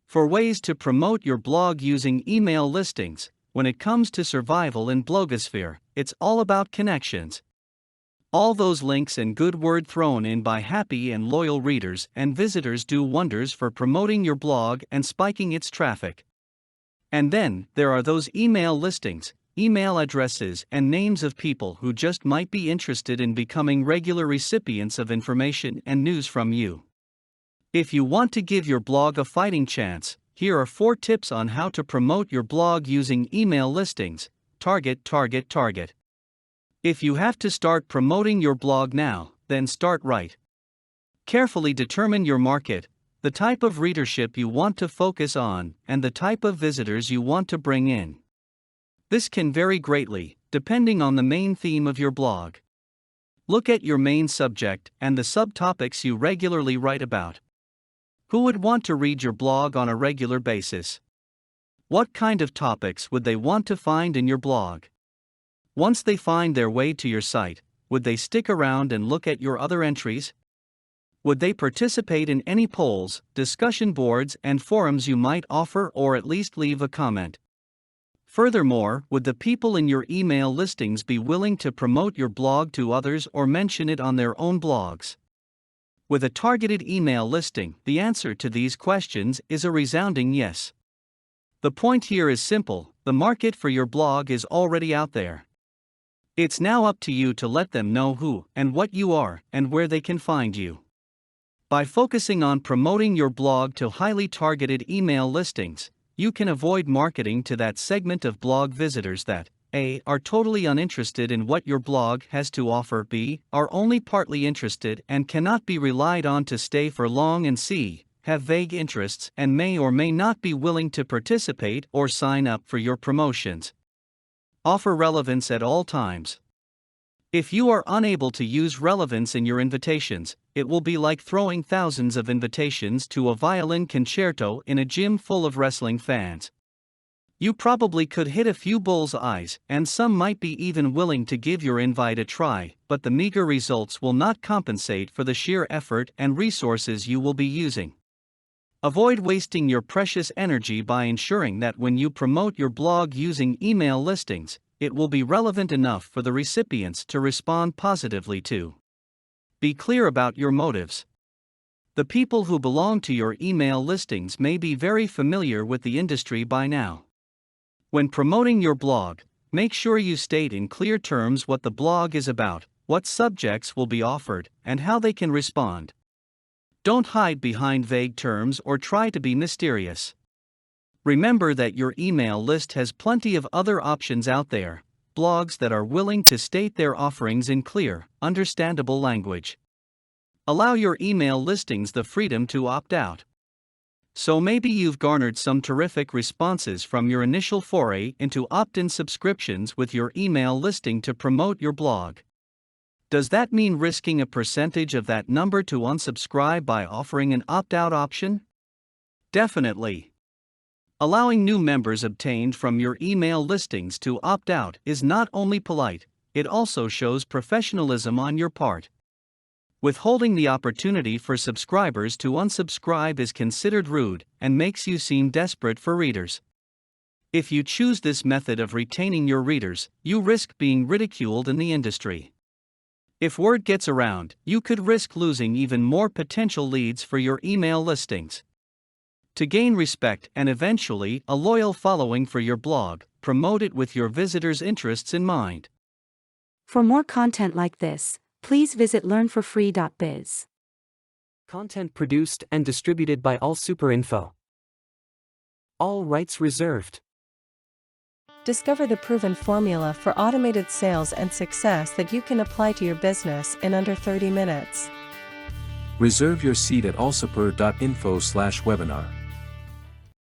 For ways to promote your blog using email listings, when it comes to survival in blogosphere, it's all about connections. All those links and good word thrown in by happy and loyal readers and visitors do wonders for promoting your blog and spiking its traffic. And then, there are those email listings, email addresses and names of people who just might be interested in becoming regular recipients of information and news from you. If you want to give your blog a fighting chance, here are 4 tips on how to promote your blog using email listings. Target. If you have to start promoting your blog now, then start right. Carefully determine your market, the type of readership you want to focus on, and the type of visitors you want to bring in. This can vary greatly, depending on the main theme of your blog. Look at your main subject and the subtopics you regularly write about. Who would want to read your blog on a regular basis? What kind of topics would they want to find in your blog? Once they find their way to your site, would they stick around and look at your other entries? Would they participate in any polls, discussion boards, and forums you might offer, or at least leave a comment? Furthermore, would the people in your email listings be willing to promote your blog to others or mention it on their own blogs? With a targeted email listing, the answer to these questions is a resounding yes. The point here is simple: the market for your blog is already out there. It's now up to you to let them know who and what you are and where they can find you. By focusing on promoting your blog to highly targeted email listings, you can avoid marketing to that segment of blog visitors that A. are totally uninterested in what your blog has to offer, B. are only partly interested and cannot be relied on to stay for long, and C. have vague interests and may or may not be willing to participate or sign up for your promotions. Offer relevance at all times. If you are unable to use relevance in your invitations, it will be like throwing thousands of invitations to a violin concerto in a gym full of wrestling fans. You probably could hit a few bull's eyes, and some might be even willing to give your invite a try, but the meager results will not compensate for the sheer effort and resources you will be using. Avoid wasting your precious energy by ensuring that when you promote your blog using email listings, it will be relevant enough for the recipients to respond positively to. Be clear about your motives. The people who belong to your email listings may be very familiar with the industry by now. When promoting your blog, make sure you state in clear terms what the blog is about, what subjects will be offered, and how they can respond. Don't hide behind vague terms or try to be mysterious. Remember that your email list has plenty of other options out there, blogs that are willing to state their offerings in clear, understandable language. Allow your email listings the freedom to opt out. So maybe you've garnered some terrific responses from your initial foray into opt-in subscriptions with your email listing to promote your blog. Does that mean risking a percentage of that number to unsubscribe by offering an opt-out option? Definitely. Allowing new members obtained from your email listings to opt out is not only polite, it also shows professionalism on your part. Withholding the opportunity for subscribers to unsubscribe is considered rude and makes you seem desperate for readers. If you choose this method of retaining your readers, you risk being ridiculed in the industry. If word gets around, you could risk losing even more potential leads for your email listings. To gain respect and eventually a loyal following for your blog, promote it with your visitors' interests in mind. For more content like this, please visit learnforfree.biz. Content produced and distributed by AllSuperInfo. All rights reserved. Discover the proven formula for automated sales and success that you can apply to your business in under 30 minutes. Reserve your seat at allsuper.info/webinar.